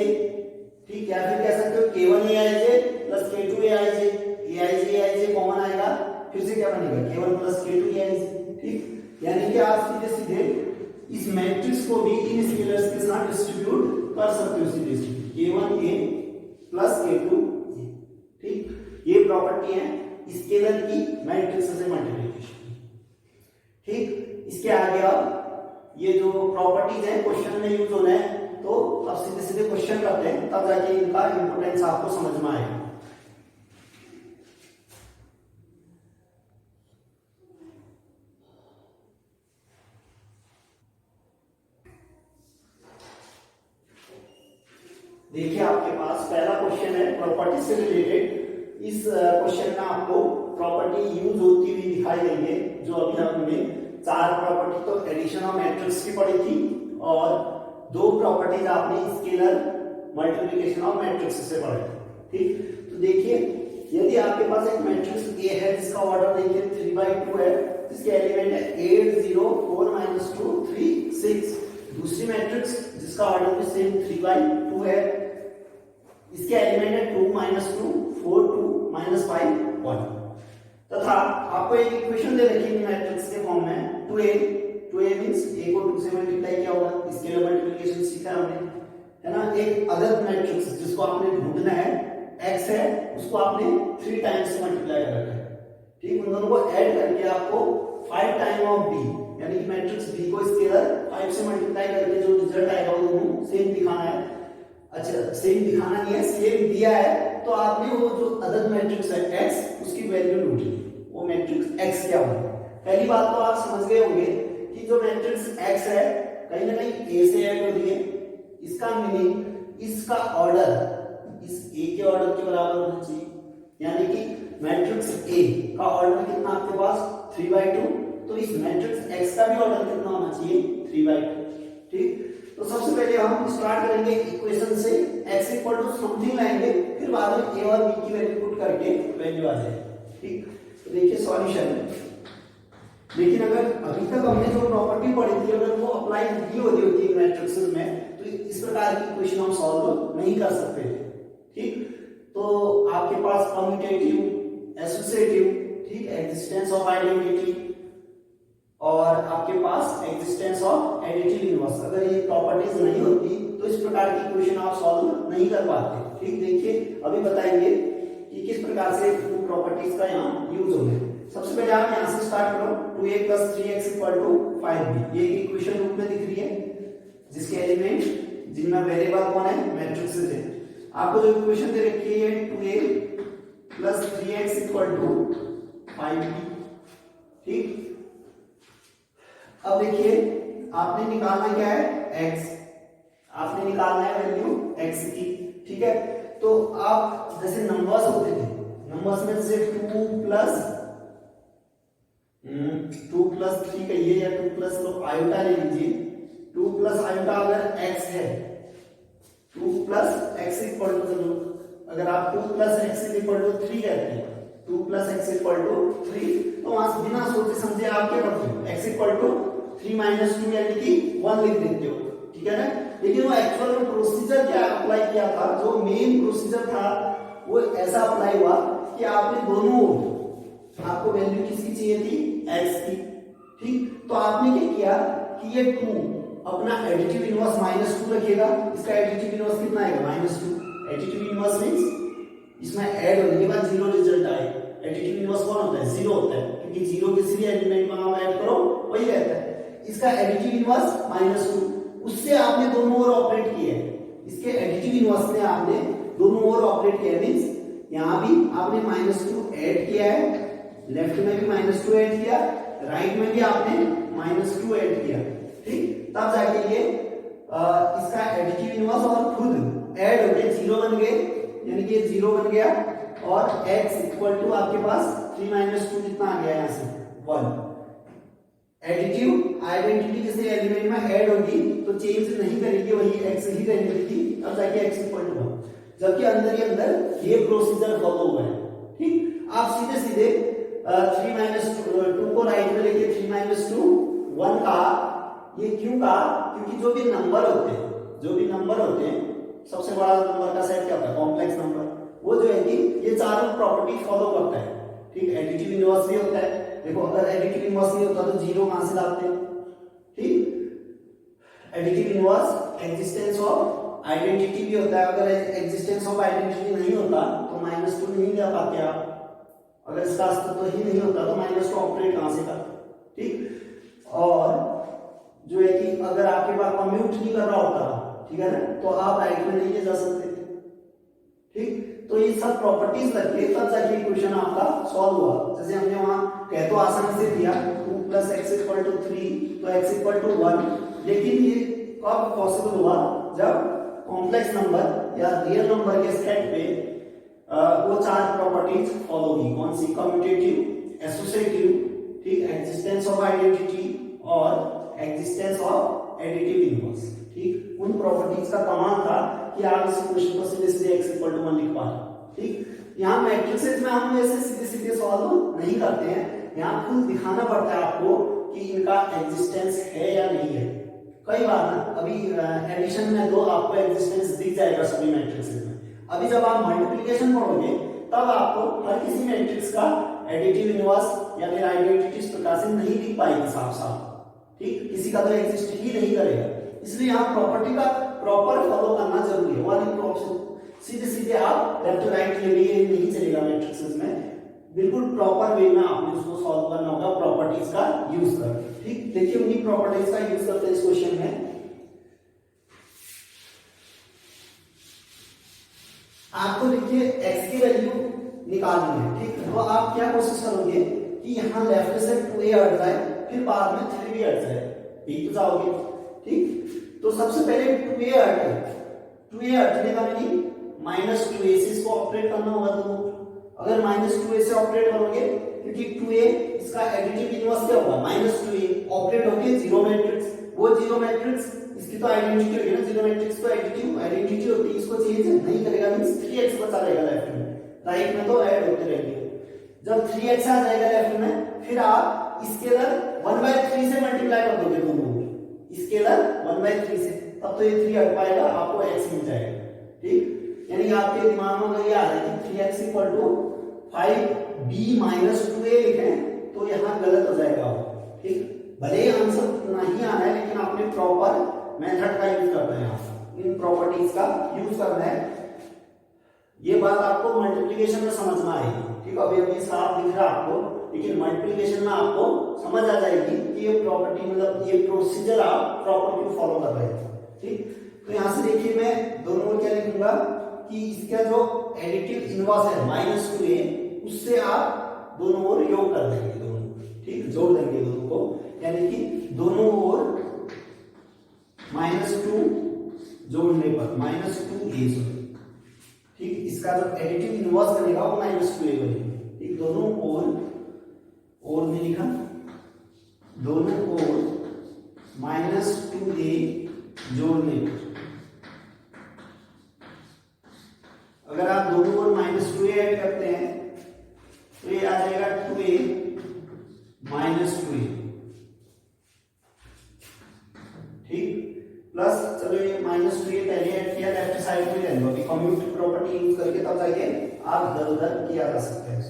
ठीक, या फिर कह सकते हो k1 aij plus k2 aij common आएगा फिर से क्या बनेगा k1 प्लस k2 aij। ठीक, यानी कि आप सीधे सीधे इस मैट्रिक्स को भी इन स्केलर्स के साथ डिस्ट्रीब्यूट कर सकते हो सीधे सीधे, k1a प्लस k2a। ठीक, ये प्रॉपर्टी है स्केलर की मैट्रिक्स से मल्टीप्लिकेशन। ठीक, इसके आगे अब ये जो प्रॉपर्टीज है क्वेश्चन में यूज होना है, तो अब सीधे सीधे क्वेश्चन करते हैं तब जाके इनका इंपोर्टेंस आपको समझ में आएगा। देखिए आपके पास पहला क्वेश्चन है प्रॉपर्टी से रिलेटेड। इस क्वेश्चन में आपको प्रॉपर्टी यूज होती हुई दिखाई देंगे, जो अभी हमने चार प्रॉपर्टी तो एडिशन ऑफ मैट्रिक्स की पढ़ी थी और दो प्रॉपर्टीज आपने स्केलर मल्टीप्लिकेशन ऑफ मैट्रिक्स से पढ़े थे। ठीक, तो देखिए यदि आपके पास एक मैट्रिक्स A है जिसका ऑर्डर देखिए 3/2 है, जिसके एलिमेंट है 8 0 4 -2 3 6, दूसरी मैट्रिक्स जिसका ऑर्डर भी सेम 3/2 है, इसके एलिमेंट है 2 -2 4 2 -5 1, तथा आपको एक इक्वेशन दे रखी है मैट्रिक्स के फॉर्म में 2a मींस a को 2 से मल्टीप्लाई किया होगा, स्केलर मल्टीप्लिकेशन सीखा हमने, है ना। एक अदर मैट्रिक्स जिसको आपने ढूंढना है x है, उसको आपने 3 टाइम्स से मल्टीप्लाई कर रखा है। ठीक, उन दोनों को ऐड करके आपको 5 टाइम ऑफ b, यानी कि मैट्रिक्स b को स्केलर 5 से मल्टीप्लाई करके जो रिजल्ट आएगा वो दोनों सेम दिखाना है। अच्छा, सेम दिखाना नहीं है, सेम दिया है तो आपने वो जो अदर मैट्रिक्स है x उसकी वैल्यू ढूंढी, वो मैट्रिक्स x क्या होगा। पहली बात तो आप समझ गए होंगे कि जो मैट्रिक्स x है कहीं ना कहीं a से ऐड हो रही है, इसका मीनिंग इसका ऑर्डर इस a के ऑर्डर के बराबर होना चाहिए, यानी कि मैट्रिक्स a का ऑर्डर कितना आपके पास 3/2, तो इस मैट्रिक्स x का भी ऑर्डर कितना होना चाहिए 3/2। ठीक, तो सबसे पहले हम स्टार्ट करेंगे इक्वेशन से, x इक्वल टू समथिंग लाएंगे, फिर बाद में a और b की वैल्यू पुट करके वैल्यू आ जाएगी। ठीक, तो देखिए सॉल्यूशन। लेकिन अगर अभी तक हमने जो प्रॉपर्टी पढ़ी थी अगर वो अप्लाई नहीं होती मैट्रिक्स में, तो इस प्रकार की इक्वेशन हम सॉल्व नहीं कर सकते थे। ठीक, तो आपके पास कम्यूटेटिव, एसोसिएटिव, ठीक, एग्जिस्टेंस ऑफ आइडेंटिटी और आपके पास एग्जिस्टेंस ऑफ एडिटिव इनवर्स, अगर ये प्रॉपर्टीज नहीं होती तो इस प्रकार की इक्वेशन आप सॉल्व नहीं कर पाते। ठीक, देखिए अभी बताएंगे कि किस प्रकार से इन प्रॉपर्टीज का यहाँ यूज होगा। सबसे पहले आप यहाँ से स्टार्ट करो, 2a + 3x = 5b, ये इक्वेशन रूप में दिख रही है जिसके एलिमेंट जिनमें वेरिएबल कौन है मैट्रिक्सेस है। आपको जो इक्वेशन दे रखी है 2a + 3x = 5b। ठीक, अब देखिए आपने निकालना क्या है x, आपने निकालना है वैल्यू x की। ठीक है, तो आप जैसे नंबर्स होते थे, नंबर्स में जैसे 2 + 3 कहिए या 2 + आयोटा ले लीजिए, 2 + आयोटा अगर x है, 2 + x = अगर आप 2 + x = 3 कहते हैं, 2 + x = 3, तो वहां बिना सोचे समझे आप क्या करते हो x = 3 - 2 यानी कि 1 लिख देते हो। ठीक है ना, लेकिन वो एक्चुअल में प्रोसीजर क्या अप्लाई किया था, जो मेन प्रोसीजर था वो ऐसा अप्लाई हुआ कि आपने दोनों, आपको वैल्यू किसकी चाहिए थी x की। ठीक, तो आपने क्या किया कि ये 2 अपना एडिटिव इनवर्स -2 रखिएगा। इसका एडिटिव इनवर्स कितना आएगा -2। एडिटिव इनवर्स मींस इसमें ऐड होने के बाद जीरो रिजल्ट आए। एडिटिव इनवर्स कौन होता है, जीरो होता है, क्योंकि जीरो किसी भी एलिमेंट में आप ऐड करो वही रहता है। इसका एडिटिव इनवर्स -2, उससे आपने दोनों ओर ऑपरेट किए हैं। इसके एडिटिव इनवर्स ने आपने दोनों ओर ऑपरेट किया, मींस यहां भी आपने -2 ऐड किया है, लेफ्ट में भी -2 ऐड किया, राइट में भी आपने -2 ऐड किया, ठीक। तब जाके ये इसका एडिटिव इनवर्स और खुद ऐड होके जीरो बन गए, यानी कि ये जीरो बन गया और x इक्वल टू आपके पास 3 - 2 कितना आ गया यहाँ से 1। एडिटिव आइडेंटिटी किसी एलिमेंट में ऐड होगी तो चेंज नहीं करेगी, वही x ही रहेगी, तब जाके x इक्वल टू 1। जबकि अंदर ही अंदर ये प्रोसीजर फॉलो हुआ है, ठीक। आप सीधे सीधे 3 - 2 को राइट में लेके 3 - 2 1 का, ये क्यों कहा, क्योंकि जो भी नंबर होते हैं सबसे बड़ा नंबर का सेट क्या होता है, कॉम्प्लेक्स नंबर, वो जो है कि ये चारों प्रॉपर्टी फॉलो करता है, ठीक। एडिटिव इनवर्स भी होता है, देखो अगर एडिटिव इनवर्स नहीं होता तो जीरो कहां से लाते हैं, ठीक। Additive inverse existence of identity भी होता है, अगर एग्जिस्टेंस ऑफ आइडेंटिटी नहीं होता तो -2 नहीं ले पाते आप, अगर इसका अस्तित्व ही नहीं होता तो -2 ऑपरेट कहां से कर, ठीक। और जो है कि अगर आपके पास कम्यूट नहीं कर रहा होता, ठीक है ना, तो आप राइट में नहीं ले जा सकते थे, ठीक। तो ये सब प्रॉपर्टीज लगे तब जाके इक्वेशन आपका सॉल्व हुआ। जैसे हमने वहां कह तो आसानी से दिया 2 + x = 3, तो x = 1, लेकिन ये कब पॉसिबल हुआ, जब कॉम्प्लेक्स नंबर या रियल नंबर के सेट पे वो चार प्रॉपर्टीज फॉलो की, कौन सी, कम्यूटेटिव, एसोसिएटिव, ठीक, एग्जिस्टेंस ऑफ आइडेंटिटी और एग्जिस्टेंस ऑफ एडिटिव इनवर्स, ठीक। उन प्रॉपर्टीज का कमाल था कि आप इस इक्वेशन को सीधे सीधे x = 1 लिख पा रहे, ठीक। यहाँ मैट्रिसेस में हम ऐसे सीधे सीधे सॉल्व नहीं करते हैं, यहाँ खुद दिखाना पड़ता है आपको कि इनका एग्जिस्टेंस है या नहीं है। कई बार ना अभी एडिशन में तो आपको एग्जिस्टेंस दिख जाएगा सभी मैट्रिसेस में, अभी जब आप मल्टीप्लिकेशन पढ़ोगे तब आपको हर किसी मैट्रिक्स का एडिटिव इनवर्स या फिर आइडेंटिटी इस प्रकार से नहीं दिख पाएगी साफ साफ, ठीक। किसी का तो एग्जिस्ट ही नहीं करेगा, इसलिए यहाँ प्रॉपर्टी का प्रॉपर फॉलो करना जरूरी है। वन ऑप्शन सीधे सीधे आप लेफ्ट टू राइट ले लिए नहीं चलेगा मैट्रिक्सेस में, बिल्कुल प्रॉपर वे में आपने उसको सॉल्व करना होगा प्रॉपर्टीज का यूज करके, ठीक। देखिए उन्हीं प्रॉपर्टीज का यूज करते हैं इस क्वेश्चन में। आपको देखिए x की वैल्यू निकालनी है, ठीक। तो आप क्या कोशिश करोगे कि यहाँ लेफ्ट से 2a हट जाए, फिर बाद में 3b हट जाए, ठीक तो जाओगे, ठीक। तो सबसे पहले 2a हटने का मीनिंग -2a से इसको ऑपरेट करना होगा। तो अगर -2a से ऑपरेट करोगे, क्योंकि 2a इसका एडिटिव इनवर्स क्या होगा, -2a ऑपरेट होके जीरो मैट्रिक्स, वो जीरो मैट्रिक्स इसकी तो आइडेंटिटी होगी ना, जीरो मैट्रिक्स तो एडिटिव आइडेंटिटी होती है, इसको चेंज नहीं करेगा, मींस 3x बचा रहेगा लेफ्ट में, राइट में तो ऐड होते रहेंगे। जब 3x आ जाएगा लेफ्ट में, फिर आप स्केलर 1/3 से मल्टीप्लाई कर दोगे दोनों, स्केलर 1/3 से, तब तो ये 3 हट पाएगा, आपको x मिल जाएगा, ठीक। यानी आपके दिमाग में अगर ये आ रहा है कि 3x = 5b - 2a लिखें तो यहाँ गलत हो जाएगा, ठीक। भले ही आंसर नहीं आना है, लेकिन आपने प्रॉपर मेथड का यूज करना है, यहाँ इन प्रॉपर्टीज का यूज करना है। ये बात आपको मल्टीप्लिकेशन में समझ में आएगी, ठीक। अभी अभी साफ दिख रहा है आपको, लेकिन मल्टीप्लिकेशन में आपको समझ आ जाएगी कि ये प्रॉपर्टी मतलब ये प्रोसीजर आप प्रॉपर क्यों फॉलो कर रहे हैं, ठीक। तो यहाँ से देखिए मैं दोनों ओर क्या लिखूंगा कि इसका जो एडिटिव इनवर्स है -2a, उससे आप दोनों ओर योग कर देंगे, दोनों, ठीक, जोड़ देंगे दोनों को, यानी कि दोनों ओर -2 जोड़ने पर -2a, ठीक। इसका जो एडिटिव इनवर्स बनेगा वो -2a बनेगा, ठीक। दोनों ओर में लिखा, दोनों ओर -2a जोड़ने पर, अगर आप दोनों ओर -2a ऐड करते हैं तो ये आ जाएगा 2a - 2a, ठीक। प्लस चलो ये -2a पहले ऐड किया, लेफ्ट साइड में ले लो, अभी कम्यूट प्रॉपर्टी यूज करके तब जाके आप इधर उधर किया जा सकता है,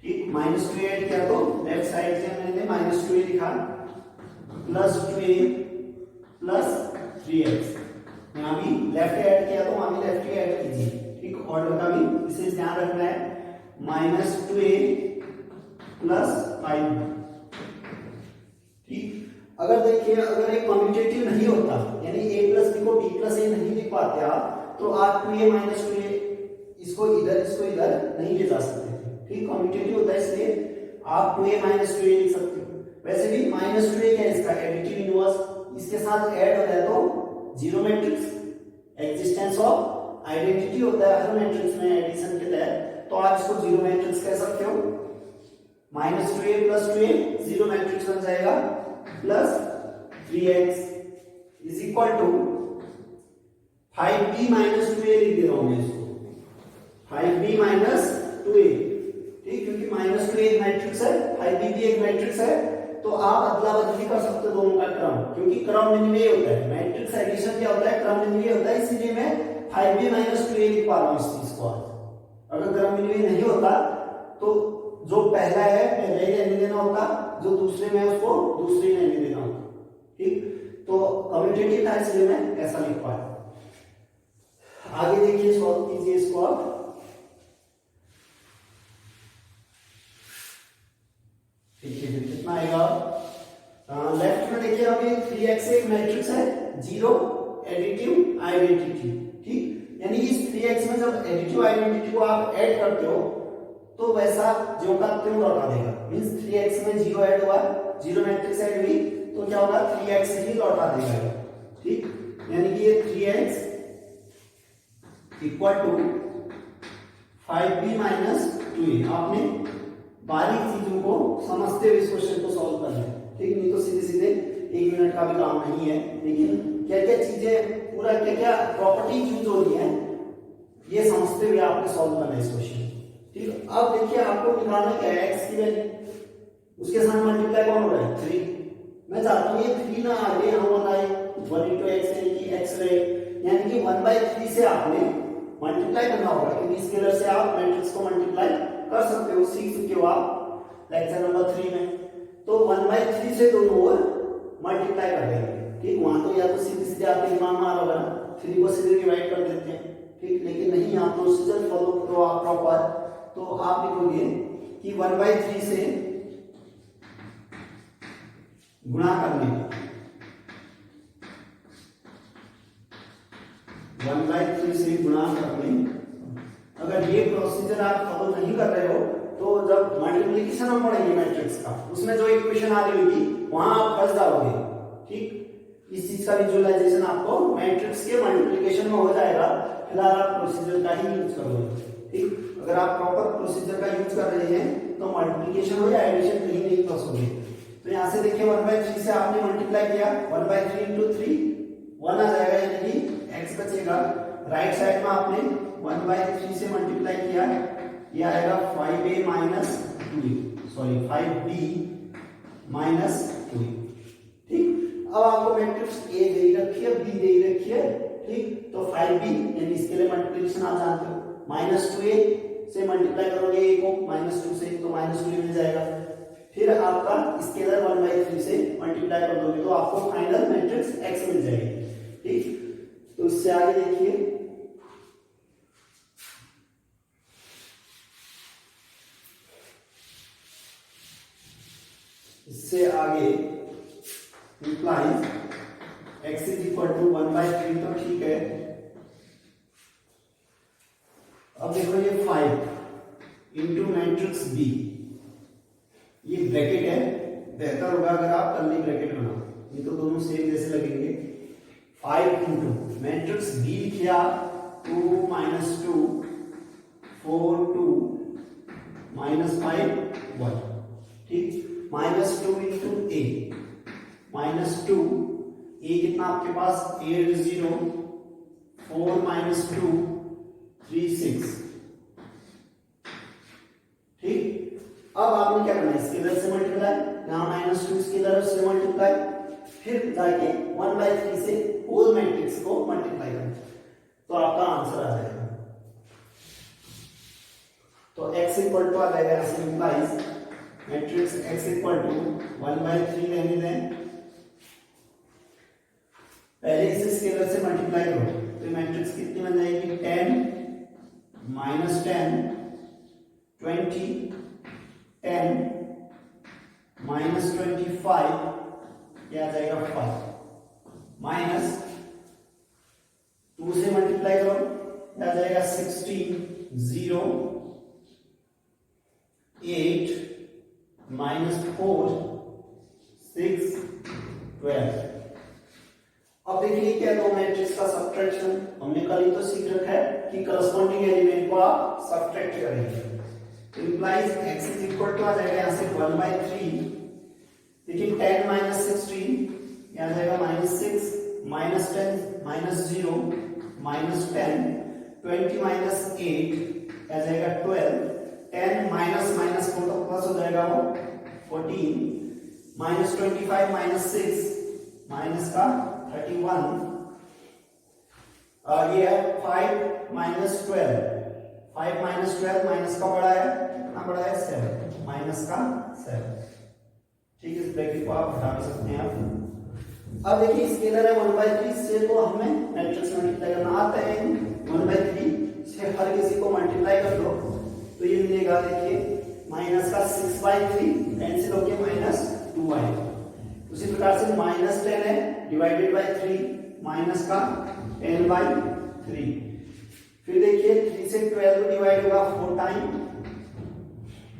ठीक। -2a ऐड किया तो लेफ्ट साइड से मैंने -2a लिखा, +2a प्लस 3x। यहाँ भी लेफ्ट ऐड किया तो वहां भी लेफ्ट ऐड कीजिए, ठीक। ऑर्डर का भी विशेष ध्यान रखना है। -2a प्लस 5b, ठीक। अगर देखिए, अगर एक कम्यूटेटिव नहीं होता, यानी a प्लस बी को b प्लस ए नहीं लिख पाते आप, तो आप 2a माइनस 2a इसको इधर नहीं ले जा सकते थे, ठीक। कम्यूटेटिव होता है इसलिए आप 2a माइनस 2a लिख सकते हो। वैसे भी -2a क्या है, इसका एडिटिव इनवर्स, इसके साथ ऐड हो जाए तो zero matrix, existence of identity होता है हर मैट्रिक्स में एडिशन के तहत, तो आप इसको जीरो मैट्रिक्स कह सकते हो। -2a plus 2a zero matrix बन जाएगा, plus 3x is equal to 5b minus 2a लिख दे रहा हूं मैं इसको, 5b माइनस 2a, ठीक। क्योंकि -2a एक मैट्रिक्स है, 5b भी एक मैट्रिक्स है, तो आप अदला बदली कर सकते हो दोनों का क्रम, क्योंकि क्रम निन्वय होता है। मैट्रिक्स एडिशन क्या होता है, क्रम निन्वय होता है, इसीलिए मैं 5b माइनस 2a लिख पा रहा हूं इस चीज को। अगर क्रम निन्वय नहीं होता तो जो पहला है पहले ही रहने देना होता, जो दूसरे में उसको दूसरे ही रहने देना होता, ठीक। तो कम्यूटेटिव था इसलिए मैं ऐसा लिख पाया। आगे देखिए, सॉल्व कीजिए इसको आप। देखिए फिर कितना आएगा, लेफ्ट में देखिए अभी 3x एक मैट्रिक्स है, जीरो एडिटिव आइडेंटिटी, ठीक। यानी इस 3x में जब एडिटिव आइडेंटिटी को आप ऐड करते हो तो वैसा ज्यों का त्यों लौटा देगा। मींस 3x में जीरो ऐड हुआ, जीरो मैट्रिक्स ऐड हुई, तो क्या होगा, 3x ही लौटा देगा, ठीक। यानी कि ये 3x equal to 5b minus 2a। आपने बारीक चीजों को समझते हुए इस क्वेश्चन को सॉल्व करना है, ठीक। नहीं तो सीधे सीधे 1 मिनट का भी काम नहीं है, लेकिन क्या क्या चीजें, पूरा क्या क्या प्रॉपर्टी यूज हो रही है, ये समझते हुए आपने सॉल्व करना है इस क्वेश्चन, ठीक। अब देखिए, आपको निकालना क्या है, x की वैल्यू, उसके साथ मल्टीप्लाई कौन हो रहा है, 3। मैं चाहता हूं ये 3 ना आगे हम बनाए 1 into x, यानी कि x रहे, यानी कि 1/3 से आपने मल्टीप्लाई करना होगा, क्योंकि स्केलर से आप मैट्रिक्स को मल्टीप्लाई कर सकते हो, सीख चुके हो आप लेक्चर नंबर 3 में। तो 1/3 से दोनों ओर मल्टीप्लाई कर देंगे, ठीक। वहां तो या तो सीधे सीधे आपके दिमाग में आ रहा होगा ना, 3 को सीधे डिवाइड कर देते हैं, ठीक। लेकिन नहीं, आप प्रोसीजर फॉलो करो आप प्रॉपर, तो आप लिखोगे कि 1/3 से गुणा करने, 1/3 से गुणा करने। अगर ये प्रोसीजर आप फॉलो नहीं कर रहे हो तो जब मल्टीप्लिकेशन हम पढ़ेंगे मैट्रिक्स का, उसमें जो इक्वेशन आ रही होगी वहां आप फंस जाओगे, ठीक। इस चीज का विजुअलाइजेशन आपको मैट्रिक्स के मल्टीप्लिकेशन में हो जाएगा, फिलहाल आप प्रोसीजर का ही यूज करोगे, ठीक। अगर आप प्रॉपर प्रोसीजर का यूज कर रहे हैं तो मल्टीप्लिकेशन हो या एडिशन कहीं नहीं फंसोगे। तो यहां से देखिए 1/3 से आपने मल्टीप्लाई किया, 1/3 into 3 1 आ जाएगा, यानी कि x बचेगा। राइट साइड में आपने 1/3 से मल्टीप्लाई किया, ये आएगा 5b माइनस 2, ठीक। अब आपको मैट्रिक्स a दे रखी है, b दे रखी है, ठीक। तो 5b यानी इसके लिए मल्टीप्लिकेशन आप जानते हो, -2a से मल्टीप्लाई करोगे a को -2 से, तो -2 मिल जाएगा। फिर आपका स्केलर 1/3 से मल्टीप्लाई कर दोगे तो आपको फाइनल मैट्रिक्स x मिल जाएगी, ठीक। तो इससे आगे देखिए, इससे आगे implies x is equal to 1/3, तो ठीक है। अब देखो ये 5 इंटू मैट्रिक्स b, ये ब्रैकेट है, बेहतर होगा अगर आप कर्ली ब्रैकेट बनाओ, ये तो दोनों सेम जैसे लगेंगे। 5 इंटू मैट्रिक्स b लिखिए आप 2 - 2 4 2 -5 1, ठीक। -2 इंटू a, -2 a कितना आपके पास 8 0 4 - 2 3 6, ठीक। अब आपने क्या करना है, स्केलर से मल्टीप्लाई, यहाँ -2 स्केलर से मल्टीप्लाई, फिर जाके 1/3 से होल मैट्रिक्स को मल्टीप्लाई करना, तो आपका आंसर आ जाएगा। तो x इक्वल टू आ जाएगा, ऐसे implies matrix x equal to 1/3 रहने दें, पहले इसे स्केलर से मल्टीप्लाई करो तो मैट्रिक्स कितनी बन जाएगी 10 माइनस 10 20 10 माइनस 25 क्या आ जाएगा 5 माइनस 2 से मल्टीप्लाई करो क्या आ जाएगा 16 0 8 माइनस 4 6 12। अब देखिए क्या दो मैट्रिक्स का सब्ट्रैक्शन हमने कल ही तो सीख रखा है कि करस्पॉन्डिंग एलिमेंट को आप सब्ट्रैक्ट करेंगे implies x is equal to आ जाएगा यहां से 1/3 देखिए 10 माइनस 16 यहां जाएगा -6 माइनस 10 माइनस 0 माइनस 10 20 माइनस 8 आ जाएगा 12 10 माइनस माइनस को तो प्लस हो जाएगा वो 14 माइनस 25 माइनस 6 माइनस का 31 ये है 5 माइनस 12 5 माइनस 12 माइनस का बड़ा है कितना बड़ा है 7 माइनस का 7 ठीक है इस ब्रैकेट को आप हटा भी सकते हैं आप। अब देखिए स्केलर है 1/3 से तो हमें मैट्रिक्स मल्टीप्लाई करना आता है 1/3 से हर किसी को मल्टीप्लाई कर दो तो ये मिलेगा देखिए माइनस का 6/3 कैंसिल होके -2 आएगा उसी प्रकार से -10 है डिवाइडेड बाय 3 माइनस का 10/3 फिर देखिए 3 से 12 डिवाइड होगा 4 टाइम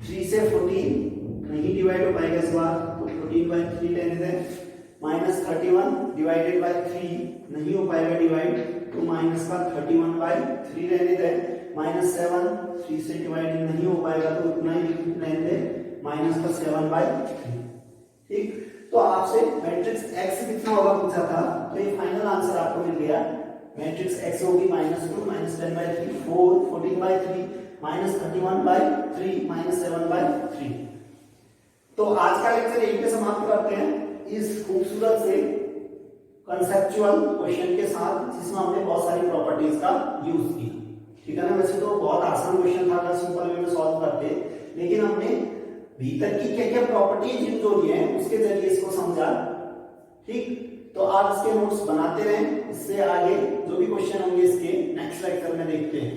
3 से 14 नहीं डिवाइड हो पाएगा इस बार तो 14/3 लेने दें -31 डिवाइडेड बाय 3 नहीं हो पाएगा डिवाइड तो माइनस का 31/3 रहने दें -7 3 से डिवाइड नहीं हो पाएगा तो उतना ही लेने दें -7/3 ठीक। तो आपसे मैट्रिक्स x कितना होगा पूछा था तो ये फाइनल आंसर आपको मिल गया मैट्रिक्स x होगी -2 -10/3 4 14/3 -31/3 -7/3। तो आज का लेक्चर यहीं पे समाप्त करते हैं इस खूबसूरत से कंसेप्चुअल क्वेश्चन के साथ जिसमें हमने बहुत सारी प्रॉपर्टीज का यूज किया ठीक है ना। वैसे तो बहुत आसान क्वेश्चन था अगर सिंपल वे में सॉल्व करते लेकिन हमने भीतर की क्या क्या प्रॉपर्टीज जो दी है उसके जरिए इसको समझा ठीक। तो आप इसके नोट्स बनाते रहें इससे आगे जो भी क्वेश्चन होंगे इसके नेक्स्ट लेक्चर में देखते हैं।